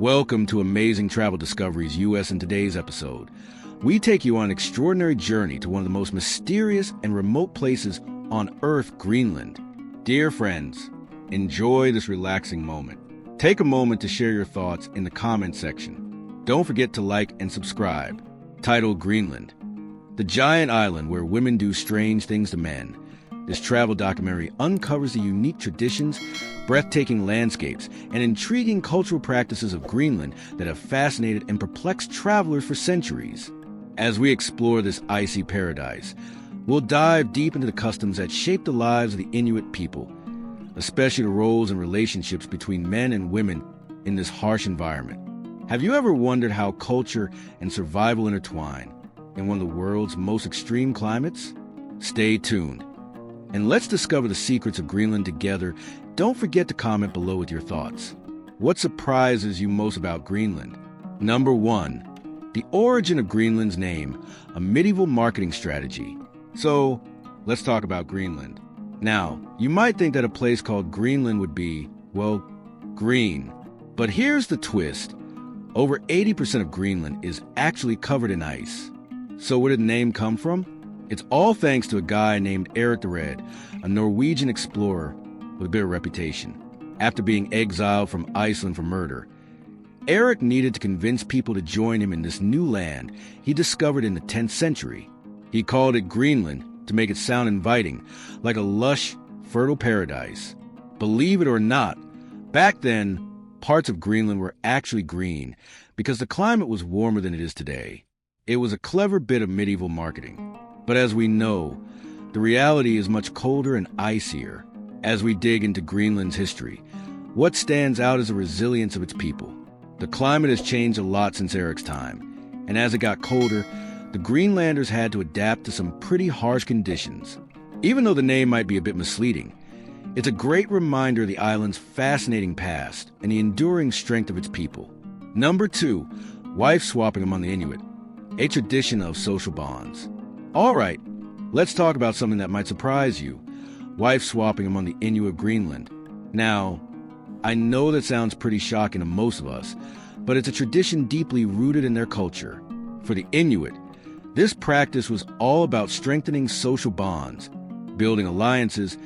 Welcome to Amazing Travel Discoveries US. In today's episode, we take you on an extraordinary journey to one of the most mysterious and remote places on Earth, Greenland. Dear friends, enjoy this relaxing moment. Take a moment to share your thoughts in the comment section. Don't forget to like and subscribe. Titled Greenland, the giant island where women do strange things to men. This travel documentary uncovers the unique traditions, breathtaking landscapes, and intriguing cultural practices of Greenland that have fascinated and perplexed travelers for centuries. As we explore this icy paradise, we'll dive deep into the customs that shape the lives of the Inuit people, especially the roles and relationships between men and women in this harsh environment. Have you ever wondered how culture and survival intertwine in one of the world's most extreme climates? Stay tuned, and let's discover the secrets of Greenland together. Don't forget to comment below with your thoughts. What surprises you most about Greenland? Number 1. The origin of Greenland's name, a medieval marketing strategy. So, let's talk about Greenland. Now, you might think that a place called Greenland would be, well, green. But here's the twist. Over 80% of Greenland is actually covered in ice. So where did the name come from? It's all thanks to a guy named Erik the Red, a Norwegian explorer with a bit of reputation. After being exiled from Iceland for murder, Erik needed to convince people to join him in this new land he discovered in the 10th century. He called it Greenland to make it sound inviting, like a lush, fertile paradise. Believe it or not, back then, parts of Greenland were actually green because the climate was warmer than it is today. It was a clever bit of medieval marketing. But as we know, the reality is much colder and icier. As we dig into Greenland's history, what stands out is the resilience of its people. The climate has changed a lot since Erik's time, and as it got colder, the Greenlanders had to adapt to some pretty harsh conditions. Even though the name might be a bit misleading, it's a great reminder of the island's fascinating past and the enduring strength of its people. Number 2, wife swapping among the Inuit, a tradition of social bonds. All right, let's talk about something that might surprise you. Wife swapping among the Inuit of Greenland. Now, I know that sounds pretty shocking to most of us, but it's a tradition deeply rooted in their culture. For the Inuit, this practice was all about strengthening social bonds, building alliances,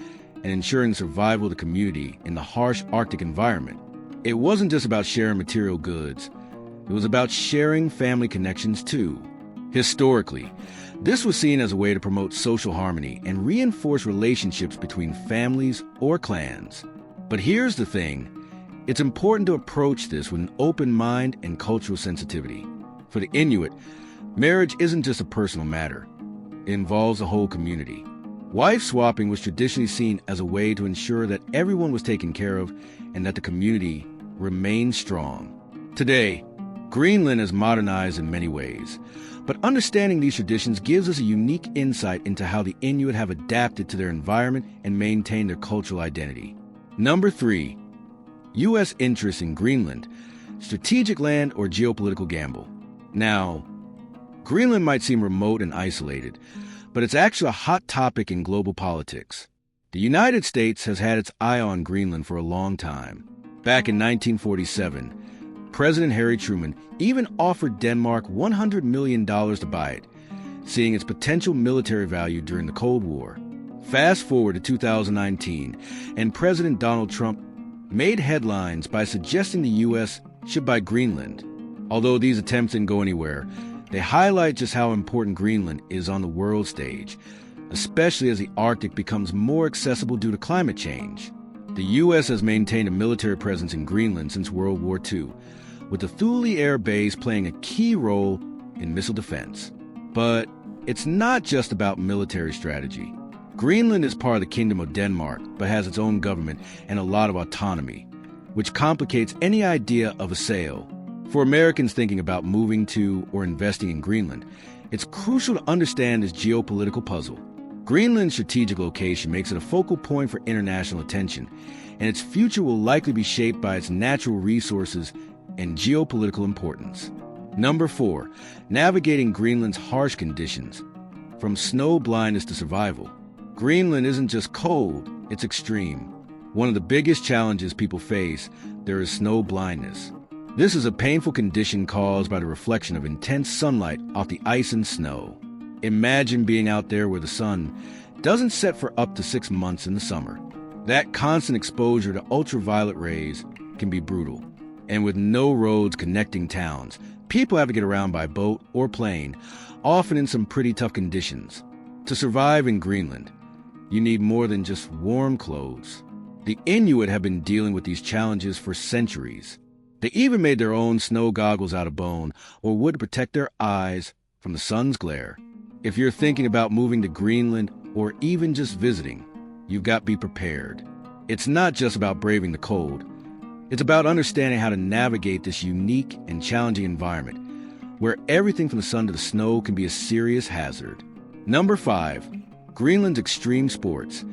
and ensuring the survival of the community in the harsh Arctic environment. It wasn't just about sharing material goods. It was about sharing family connections too. Historically, this was seen as a way to promote social harmony and reinforce relationships between families or clans. But here's the thing. It's important to approach this with an open mind and cultural sensitivity. For the Inuit, marriage isn't just a personal matter. It involves the whole community. Wife swapping was traditionally seen as a way to ensure that everyone was taken care of and that the community remained strong. Today, Greenland is modernized in many ways, but understanding these traditions gives us a unique insight into how the Inuit have adapted to their environment and maintained their cultural identity. Number 3, U.S. interest in Greenland, strategic land or geopolitical gamble. Now, Greenland might seem remote and isolated, but it's actually a hot topic in global politics. The United States has had its eye on Greenland for a long time. Back in 1947, President Harry Truman even offered Denmark $100 million to buy it, seeing its potential military value during the Cold War. Fast forward to 2019, and President Donald Trump made headlines by suggesting the U.S. should buy Greenland. Although these attempts didn't go anywhere, they highlight just how important Greenland is on the world stage, especially as the Arctic becomes more accessible due to climate change. The U.S. has maintained a military presence in Greenland since World War II, with the Thule Air Base playing a key role in missile defense. But it's not just about military strategy. Greenland is part of the Kingdom of Denmark, but has its own government and a lot of autonomy, which complicates any idea of a sale. For Americans thinking about moving to or investing in Greenland, it's crucial to understand this geopolitical puzzle. Greenland's strategic location makes it a focal point for international attention, and its future will likely be shaped by its natural resources and geopolitical importance. Number 4, navigating Greenland's harsh conditions. From snow blindness to survival, Greenland isn't just cold, it's extreme. One of the biggest challenges people face, there is snow blindness. This is a painful condition caused by the reflection of intense sunlight off the ice and snow. Imagine being out there where the sun doesn't set for up to 6 months in the summer. That constant exposure to ultraviolet rays can be brutal. And with no roads connecting towns, people have to get around by boat or plane, often in some pretty tough conditions. To survive in Greenland, you need more than just warm clothes. The Inuit have been dealing with these challenges for centuries. They even made their own snow goggles out of bone or wood to protect their eyes from the sun's glare. If you're thinking about moving to Greenland or even just visiting, you've got to be prepared. It's not just about braving the cold. It's about understanding how to navigate this unique and challenging environment, where everything from the sun to the snow can be a serious hazard. Number 5, Greenland's extreme sports,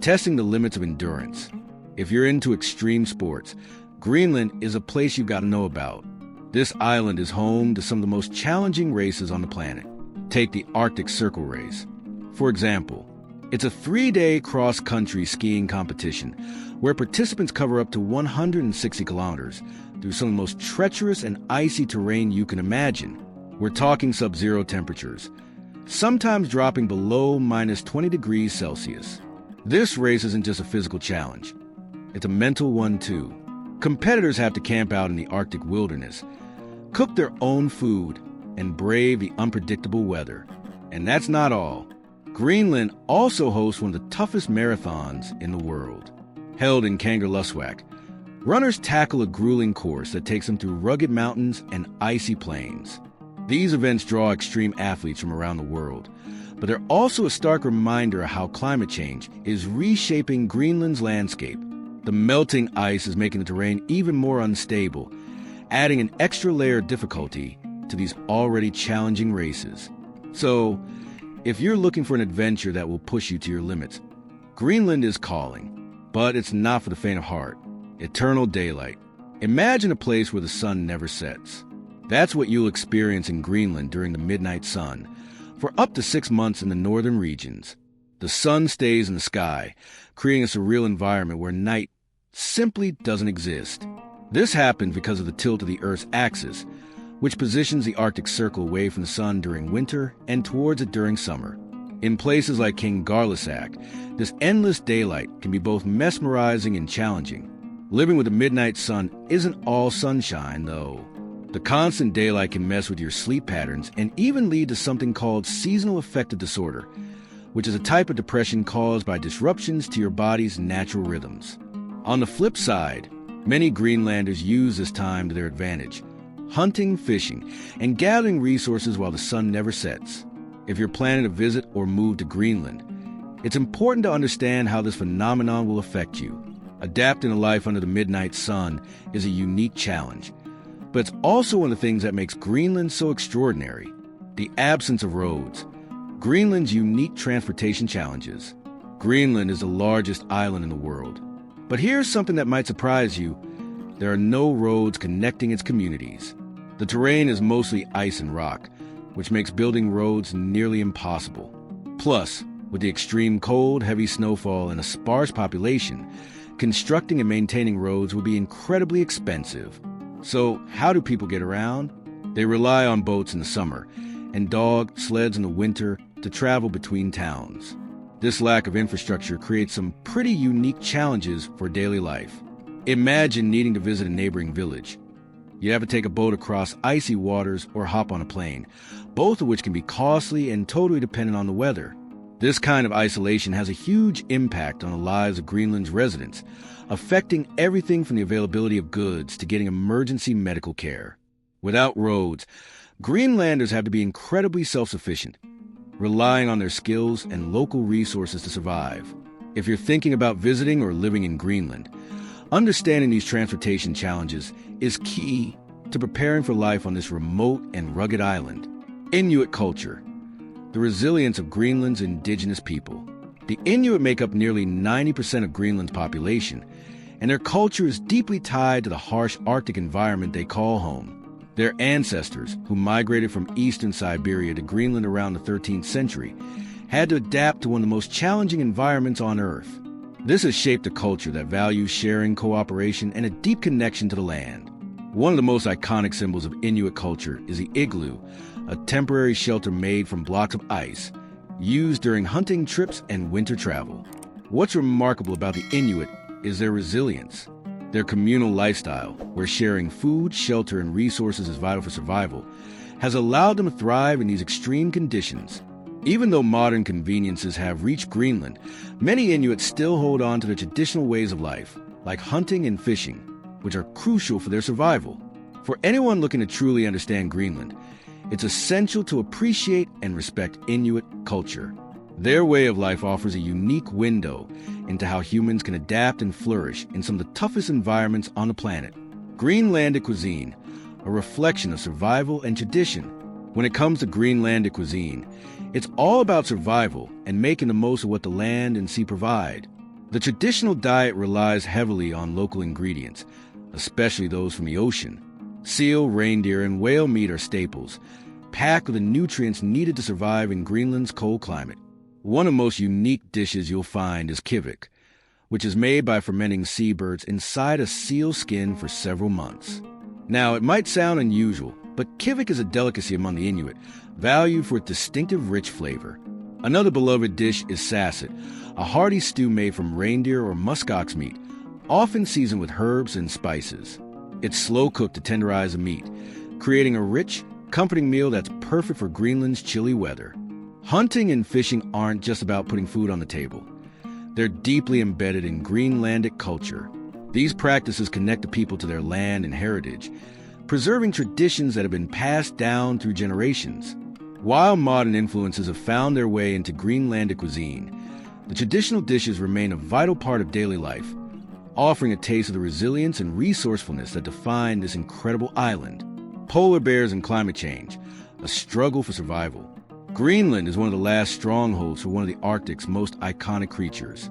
testing the limits of endurance. If you're into extreme sports, Greenland is a place you've got to know about. This island is home to some of the most challenging races on the planet. Take the Arctic Circle race. For example, it's a 3-day cross-country skiing competition where participants cover up to 160 kilometers through some of the most treacherous and icy terrain you can imagine. We're talking sub-zero temperatures, sometimes dropping below minus 20 degrees Celsius. This race isn't just a physical challenge. It's a mental one, too. Competitors have to camp out in the Arctic wilderness, cook their own food, and brave the unpredictable weather. And that's not all. Greenland also hosts one of the toughest marathons in the world. Held in Kangerlussuaq, runners tackle a grueling course that takes them through rugged mountains and icy plains. These events draw extreme athletes from around the world, but they're also a stark reminder of how climate change is reshaping Greenland's landscape. The melting ice is making the terrain even more unstable, adding an extra layer of difficulty to these already challenging races. So, if you're looking for an adventure that will push you to your limits, Greenland is calling. But it's not for the faint of heart. Eternal daylight. Imagine a place where the sun never sets. That's what you'll experience in Greenland during the midnight sun. For up to 6 months in the northern regions, the sun stays in the sky, creating a surreal environment where night simply doesn't exist. This happens because of the tilt of the Earth's axis, which positions the Arctic Circle away from the sun during winter and towards it during summer. In places like Kangerlussuaq, this endless daylight can be both mesmerizing and challenging. Living with the midnight sun isn't all sunshine, though. The constant daylight can mess with your sleep patterns and even lead to something called seasonal affective disorder, which is a type of depression caused by disruptions to your body's natural rhythms. On the flip side, many Greenlanders use this time to their advantage, hunting, fishing, and gathering resources while the sun never sets. If you're planning to visit or move to Greenland, it's important to understand how this phenomenon will affect you. Adapting to life under the midnight sun is a unique challenge, but it's also one of the things that makes Greenland so extraordinary. The absence of roads, Greenland's unique transportation challenges. Greenland is the largest island in the world. But here's something that might surprise you. There are no roads connecting its communities. The terrain is mostly ice and rock, which makes building roads nearly impossible. Plus, with the extreme cold, heavy snowfall, and a sparse population, constructing and maintaining roads will be incredibly expensive. So, how do people get around? They rely on boats in the summer and dog sleds in the winter to travel between towns. This lack of infrastructure creates some pretty unique challenges for daily life. Imagine needing to visit a neighboring village. You have to take a boat across icy waters or hop on a plane, both of which can be costly and totally dependent on the weather. This kind of isolation has a huge impact on the lives of Greenland's residents, affecting everything from the availability of goods to getting emergency medical care. Without roads, Greenlanders have to be incredibly self-sufficient, relying on their skills and local resources to survive. If you're thinking about visiting or living in Greenland, understanding these transportation challenges is key to preparing for life on this remote and rugged island. Inuit culture, the resilience of Greenland's indigenous people. The Inuit make up nearly 90% of Greenland's population, and their culture is deeply tied to the harsh Arctic environment they call home. Their ancestors, who migrated from eastern Siberia to Greenland around the 13th century, had to adapt to one of the most challenging environments on Earth. This has shaped a culture that values sharing, cooperation, and a deep connection to the land. One of the most iconic symbols of Inuit culture is the igloo, a temporary shelter made from blocks of ice, used during hunting trips and winter travel. What's remarkable about the Inuit is their resilience. Their communal lifestyle, where sharing food, shelter, and resources is vital for survival, has allowed them to thrive in these extreme conditions. Even though modern conveniences have reached Greenland, many Inuits still hold on to their traditional ways of life, like hunting and fishing, which are crucial for their survival. For anyone looking to truly understand Greenland, it's essential to appreciate and respect Inuit culture. Their way of life offers a unique window into how humans can adapt and flourish in some of the toughest environments on the planet. Greenlandic cuisine, a reflection of survival and tradition. When it comes to Greenlandic cuisine, it's all about survival and making the most of what the land and sea provide. The traditional diet relies heavily on local ingredients, especially those from the ocean. Seal, reindeer, and whale meat are staples, packed with the nutrients needed to survive in Greenland's cold climate. One of the most unique dishes you'll find is kivik, which is made by fermenting seabirds inside a seal skin for several months. Now, it might sound unusual, but kivik is a delicacy among the Inuit, valued for its distinctive rich flavor. Another beloved dish is sasset, a hearty stew made from reindeer or muskox meat, often seasoned with herbs and spices. It's slow-cooked to tenderize the meat, creating a rich, comforting meal that's perfect for Greenland's chilly weather. Hunting and fishing aren't just about putting food on the table. They're deeply embedded in Greenlandic culture. These practices connect the people to their land and heritage, preserving traditions that have been passed down through generations. While modern influences have found their way into Greenlandic cuisine, the traditional dishes remain a vital part of daily life, offering a taste of the resilience and resourcefulness that define this incredible island. Polar bears and climate change, a struggle for survival. Greenland is one of the last strongholds for one of the Arctic's most iconic creatures,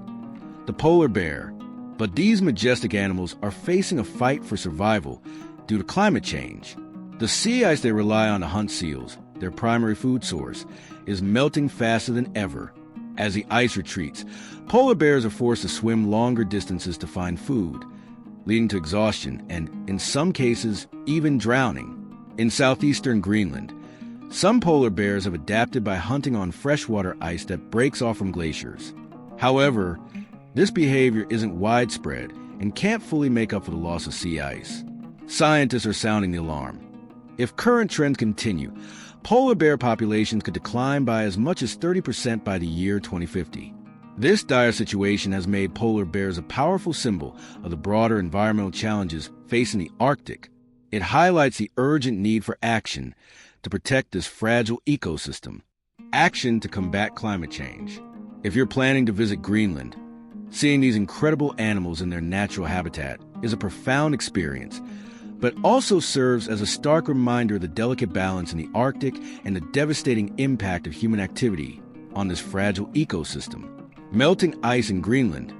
the polar bear. But these majestic animals are facing a fight for survival due to climate change. The sea ice they rely on to hunt seals, their primary food source, is melting faster than ever. As the ice retreats, polar bears are forced to swim longer distances to find food, leading to exhaustion and, in some cases, even drowning. In southeastern Greenland, some polar bears have adapted by hunting on freshwater ice that breaks off from glaciers. However, this behavior isn't widespread and can't fully make up for the loss of sea ice. Scientists are sounding the alarm. If current trends continue, polar bear populations could decline by as much as 30% by the year 2050. This dire situation has made polar bears a powerful symbol of the broader environmental challenges facing the Arctic. It highlights the urgent need for action to protect this fragile ecosystem. Action to combat climate change. If you're planning to visit Greenland, seeing these incredible animals in their natural habitat is a profound experience, but also serves as a stark reminder of the delicate balance in the Arctic and the devastating impact of human activity on this fragile ecosystem. Melting ice in Greenland,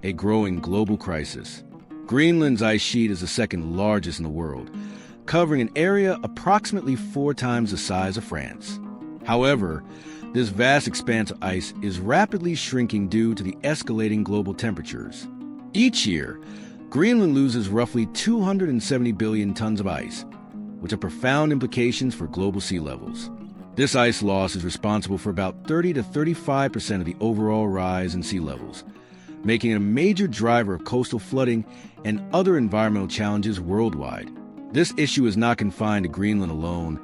a growing global crisis. Greenland's ice sheet is the second largest in the world, covering an area approximately 4 times the size of France. However, this vast expanse of ice is rapidly shrinking due to the escalating global temperatures. Each year, Greenland loses roughly 270 billion tons of ice, which have profound implications for global sea levels. This ice loss is responsible for about 30 to 35% of the overall rise in sea levels, making it a major driver of coastal flooding and other environmental challenges worldwide. This issue is not confined to Greenland alone,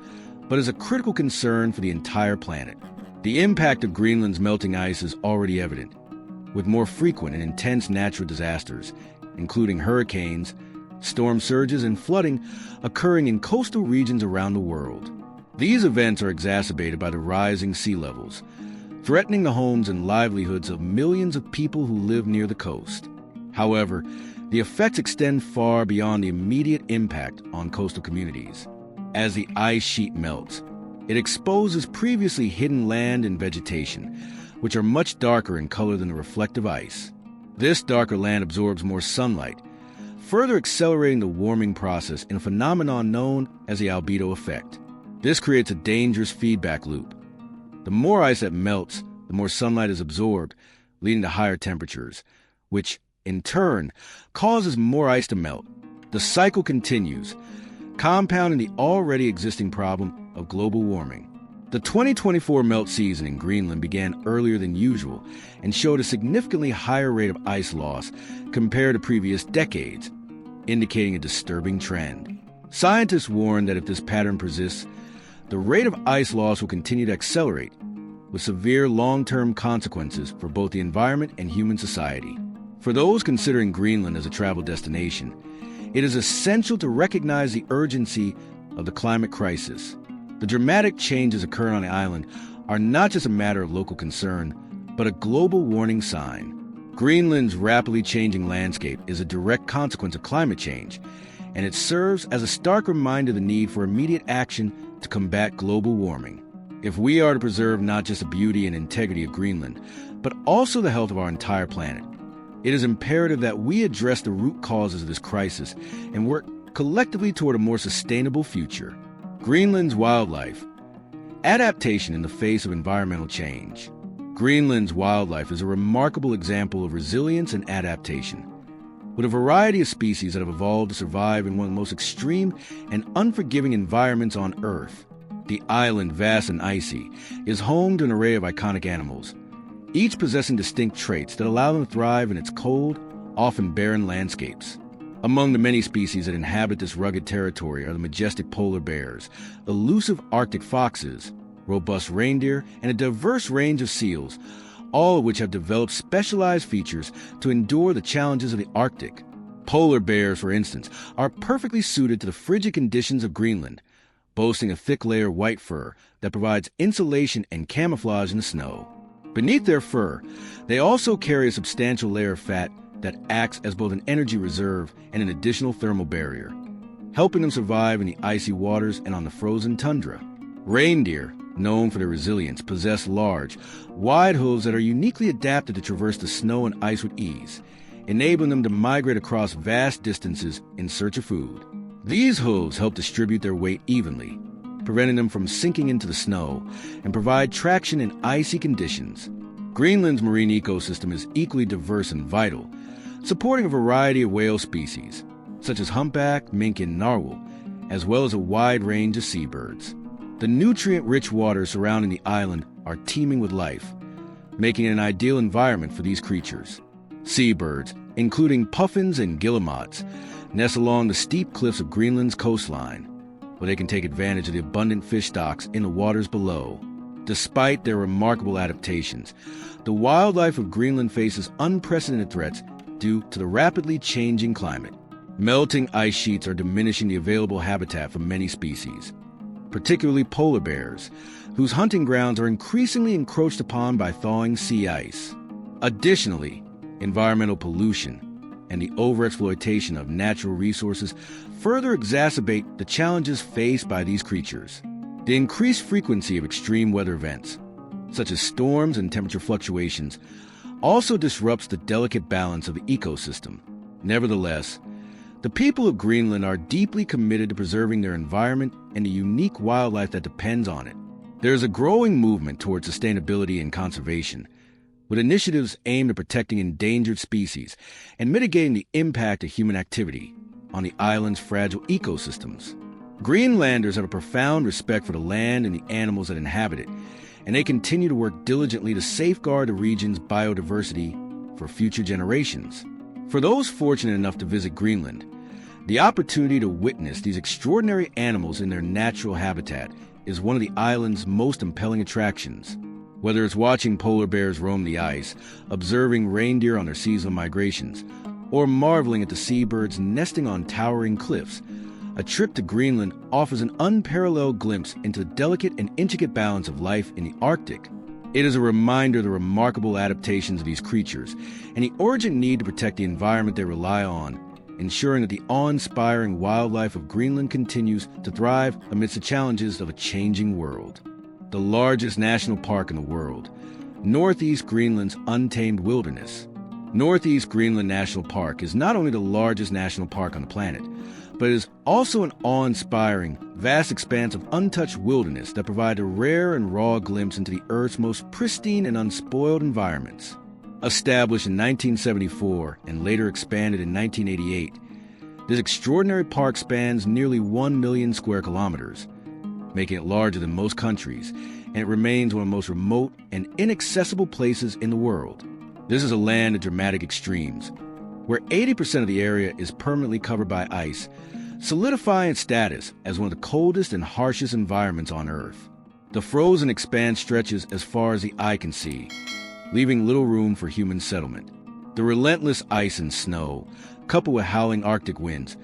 but is a critical concern for the entire planet. The impact of Greenland's melting ice is already evident, with more frequent and intense natural disasters, including hurricanes, storm surges, and flooding occurring in coastal regions around the world. These events are exacerbated by the rising sea levels, threatening the homes and livelihoods of millions of people who live near the coast. However, the effects extend far beyond the immediate impact on coastal communities. As the ice sheet melts, it exposes previously hidden land and vegetation, which are much darker in color than the reflective ice. This darker land absorbs more sunlight, further accelerating the warming process in a phenomenon known as the albedo effect. This creates a dangerous feedback loop. The more ice that melts, the more sunlight is absorbed, leading to higher temperatures, which, in turn, causes more ice to melt. The cycle continues, compounding the already existing problem of global warming. The 2024 melt season in Greenland began earlier than usual and showed a significantly higher rate of ice loss compared to previous decades, indicating a disturbing trend. Scientists warn that if this pattern persists, the rate of ice loss will continue to accelerate, with severe long-term consequences for both the environment and human society. For those considering Greenland as a travel destination, it is essential to recognize the urgency of the climate crisis. The dramatic changes occurring on the island are not just a matter of local concern, but a global warning sign. Greenland's rapidly changing landscape is a direct consequence of climate change, and it serves as a stark reminder of the need for immediate action to combat global warming. If we are to preserve not just the beauty and integrity of Greenland, but also the health of our entire planet, it is imperative that we address the root causes of this crisis and work collectively toward a more sustainable future. Greenland's wildlife. Adaptation in the face of environmental change. Greenland's wildlife is a remarkable example of resilience and adaptation. With a variety of species that have evolved to survive in one of the most extreme and unforgiving environments on Earth, the island, vast and icy, is home to an array of iconic animals, each possessing distinct traits that allow them to thrive in its cold, often barren landscapes. Among the many species that inhabit this rugged territory are the majestic polar bears, elusive Arctic foxes, robust reindeer, and a diverse range of seals, all of which have developed specialized features to endure the challenges of the Arctic. Polar bears, for instance, are perfectly suited to the frigid conditions of Greenland, boasting a thick layer of white fur that provides insulation and camouflage in the snow. Beneath their fur, they also carry a substantial layer of fat that acts as both an energy reserve and an additional thermal barrier, helping them survive in the icy waters and on the frozen tundra. Reindeer, known for their resilience, possess large, wide hooves that are uniquely adapted to traverse the snow and ice with ease, enabling them to migrate across vast distances in search of food. These hooves help distribute their weight evenly, preventing them from sinking into the snow, and provide traction in icy conditions. Greenland's marine ecosystem is equally diverse and vital, supporting a variety of whale species, such as humpback, mink, and narwhal, as well as a wide range of seabirds. The nutrient-rich waters surrounding the island are teeming with life, making it an ideal environment for these creatures. Seabirds, including puffins and guillemots, nest along the steep cliffs of Greenland's coastline, where they can take advantage of the abundant fish stocks in the waters below. Despite their remarkable adaptations, the wildlife of Greenland faces unprecedented threats due to the rapidly changing climate. Melting ice sheets are diminishing the available habitat for many species, particularly polar bears, whose hunting grounds are increasingly encroached upon by thawing sea ice. Additionally, environmental pollution and the overexploitation of natural resources further exacerbate the challenges faced by these creatures. The increased frequency of extreme weather events, such as storms and temperature fluctuations, also disrupts the delicate balance of the ecosystem. Nevertheless, the people of Greenland are deeply committed to preserving their environment and the unique wildlife that depends on it. There is a growing movement towards sustainability and conservation, with initiatives aimed at protecting endangered species and mitigating the impact of human activity on the island's fragile ecosystems. Greenlanders have a profound respect for the land and the animals that inhabit it, and they continue to work diligently to safeguard the region's biodiversity for future generations. For those fortunate enough to visit Greenland, the opportunity to witness these extraordinary animals in their natural habitat is one of the island's most compelling attractions. Whether it's watching polar bears roam the ice, observing reindeer on their seasonal migrations, or marveling at the seabirds nesting on towering cliffs, a trip to Greenland offers an unparalleled glimpse into the delicate and intricate balance of life in the Arctic. It is a reminder of the remarkable adaptations of these creatures and the urgent need to protect the environment they rely on, ensuring that the awe-inspiring wildlife of Greenland continues to thrive amidst the challenges of a changing world. The largest national park in the world, Northeast Greenland's untamed wilderness. Northeast Greenland National Park is not only the largest national park on the planet, but it is also an awe-inspiring, vast expanse of untouched wilderness that provides a rare and raw glimpse into the Earth's most pristine and unspoiled environments. Established in 1974 and later expanded in 1988, This extraordinary park spans nearly 1 million square kilometers, making it larger than most countries, and it remains one of the most remote and inaccessible places in the world. This is a land of dramatic extremes, where 80% of the area is permanently covered by ice, solidifying its status as one of the coldest and harshest environments on Earth. The frozen expanse stretches as far as the eye can see, leaving little room for human settlement. The relentless ice and snow, coupled with howling Arctic winds,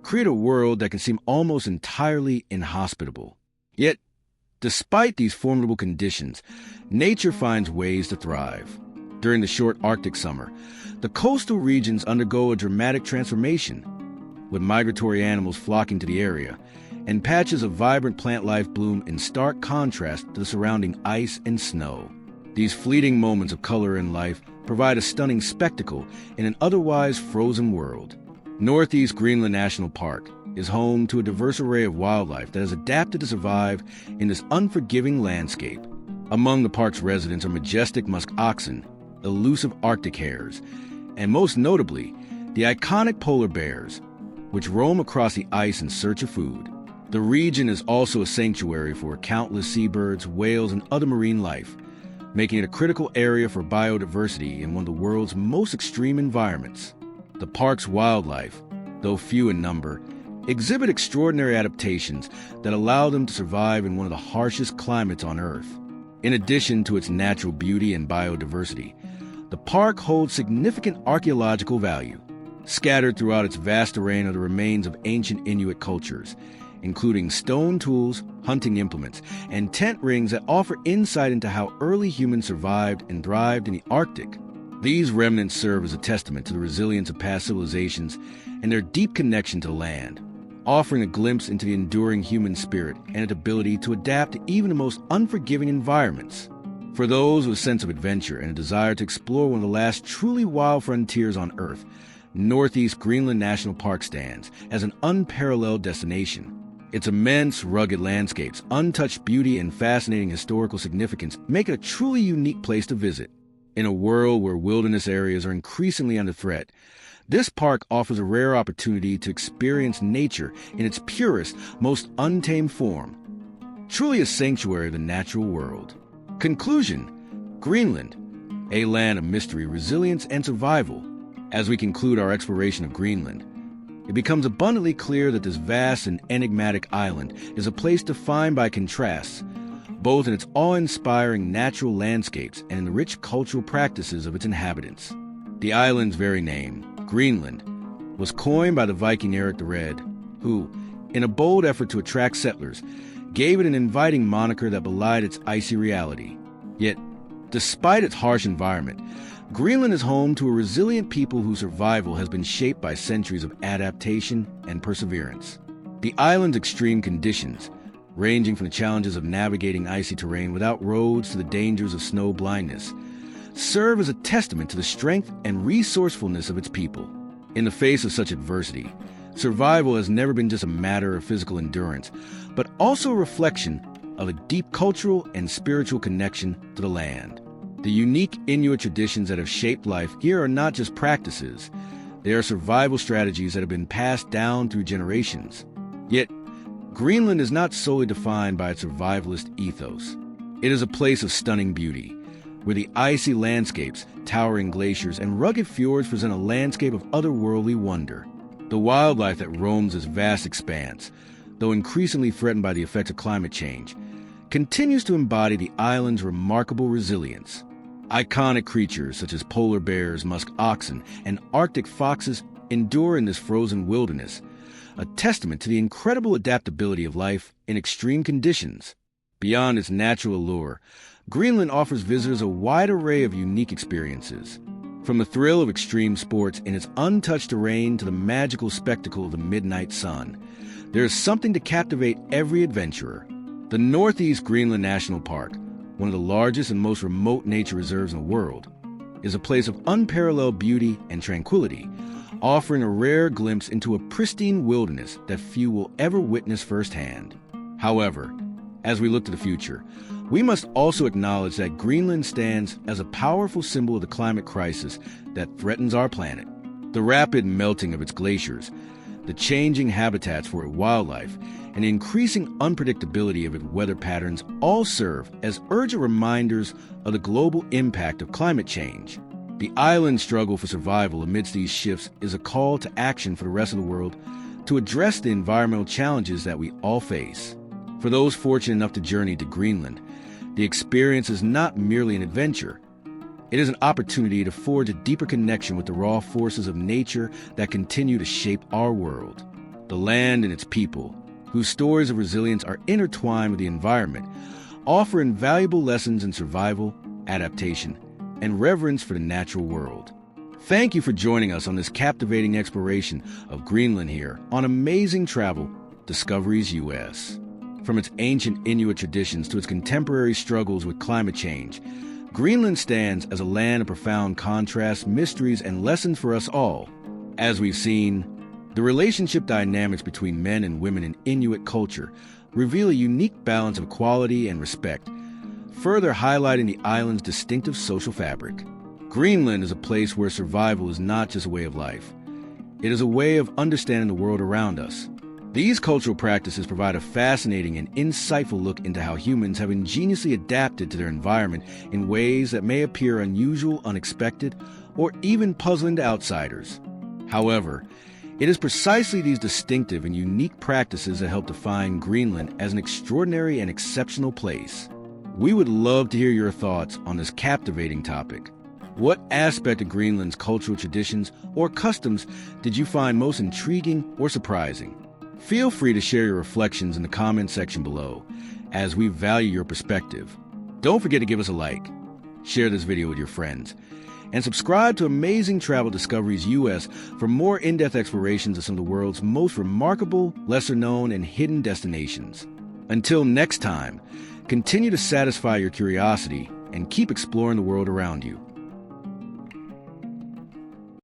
create a world that can seem almost entirely inhospitable. Yet, despite these formidable conditions, nature finds ways to thrive. During the short Arctic summer, the coastal regions undergo a dramatic transformation, with migratory animals flocking to the area, and patches of vibrant plant life bloom in stark contrast to the surrounding ice and snow. These fleeting moments of color and life provide a stunning spectacle in an otherwise frozen world. Northeast Greenland National Park is home to a diverse array of wildlife that has adapted to survive in this unforgiving landscape. Among the park's residents are majestic musk oxen, elusive Arctic hares, and most notably, the iconic polar bears, which roam across the ice in search of food. The region is also a sanctuary for countless seabirds, whales, and other marine life, making it a critical area for biodiversity in one of the world's most extreme environments. The park's wildlife, though few in number, exhibit extraordinary adaptations that allow them to survive in one of the harshest climates on Earth. In addition to its natural beauty and biodiversity, the park holds significant archaeological value. Scattered throughout its vast array are the remains of ancient Inuit cultures, including stone tools, hunting implements, and tent rings that offer insight into how early humans survived and thrived in the Arctic. These remnants serve as a testament to the resilience of past civilizations and their deep connection to the land, offering a glimpse into the enduring human spirit and its ability to adapt to even the most unforgiving environments. For those with a sense of adventure and a desire to explore one of the last truly wild frontiers on Earth, Northeast Greenland National Park stands as an unparalleled destination. Its immense, rugged landscapes, untouched beauty, and fascinating historical significance make it a truly unique place to visit. In a world where wilderness areas are increasingly under threat, this park offers a rare opportunity to experience nature in its purest, most untamed form. Truly a sanctuary of the natural world. Conclusion: Greenland, a land of mystery, resilience, and survival. As we conclude our exploration of Greenland, it becomes abundantly clear that this vast and enigmatic island is a place defined by contrasts, both in its awe-inspiring natural landscapes and in the rich cultural practices of its inhabitants. The island's very name, Greenland, was coined by the Viking Eric the Red, who, in a bold effort to attract settlers, gave it an inviting moniker that belied its icy reality. Yet, despite its harsh environment, Greenland is home to a resilient people whose survival has been shaped by centuries of adaptation and perseverance. The island's extreme conditions, ranging from the challenges of navigating icy terrain without roads to the dangers of snow blindness, serve as a testament to the strength and resourcefulness of its people. In the face of such adversity, survival has never been just a matter of physical endurance, but also a reflection of a deep cultural and spiritual connection to the land. The unique Inuit traditions that have shaped life here are not just practices. They are survival strategies that have been passed down through generations. Yet, Greenland is not solely defined by its survivalist ethos. It is a place of stunning beauty, where the icy landscapes, towering glaciers, and rugged fjords present a landscape of otherworldly wonder. The wildlife that roams this vast expanse, though increasingly threatened by the effects of climate change, continues to embody the island's remarkable resilience. Iconic creatures such as polar bears, musk oxen, and Arctic foxes endure in this frozen wilderness, a testament to the incredible adaptability of life in extreme conditions. Beyond its natural allure, Greenland offers visitors a wide array of unique experiences. From the thrill of extreme sports in its untouched terrain to the magical spectacle of the midnight sun, there is something to captivate every adventurer. The Northeast Greenland National Park, one of the largest and most remote nature reserves in the world, is a place of unparalleled beauty and tranquility, offering a rare glimpse into a pristine wilderness that few will ever witness firsthand. However, as we look to the future, we must also acknowledge that Greenland stands as a powerful symbol of the climate crisis that threatens our planet. The rapid melting of its glaciers, The changing habitats for its wildlife and the increasing unpredictability of its weather patterns all serve as urgent reminders of the global impact of climate change. The island's struggle for survival amidst these shifts is a call to action for the rest of the world to address the environmental challenges that we all face. For those fortunate enough to journey to Greenland, the experience is not merely an adventure. It is an opportunity to forge a deeper connection with the raw forces of nature that continue to shape our world. The land and its people, whose stories of resilience are intertwined with the environment, offer invaluable lessons in survival, adaptation, and reverence for the natural world. Thank you for joining us on this captivating exploration of Greenland here on Amazing Travel Discoveries US. From its ancient Inuit traditions to its contemporary struggles with climate change, Greenland stands as a land of profound contrasts, mysteries, and lessons for us all. As we've seen, the relationship dynamics between men and women in Inuit culture reveal a unique balance of equality and respect, further highlighting the island's distinctive social fabric. Greenland is a place where survival is not just a way of life. It is a way of understanding the world around us. These cultural practices provide a fascinating and insightful look into how humans have ingeniously adapted to their environment in ways that may appear unusual, unexpected, or even puzzling to outsiders. However, it is precisely these distinctive and unique practices that help define Greenland as an extraordinary and exceptional place. We would love to hear your thoughts on this captivating topic. What aspect of Greenland's cultural traditions or customs did you find most intriguing or surprising? Feel free to share your reflections in the comment section below, as we value your perspective. Don't forget to give us a like, share this video with your friends, and subscribe to Amazing Travel Discoveries US for more in-depth explorations of some of the world's most remarkable, lesser-known, and hidden destinations. Until next time, continue to satisfy your curiosity and keep exploring the world around you.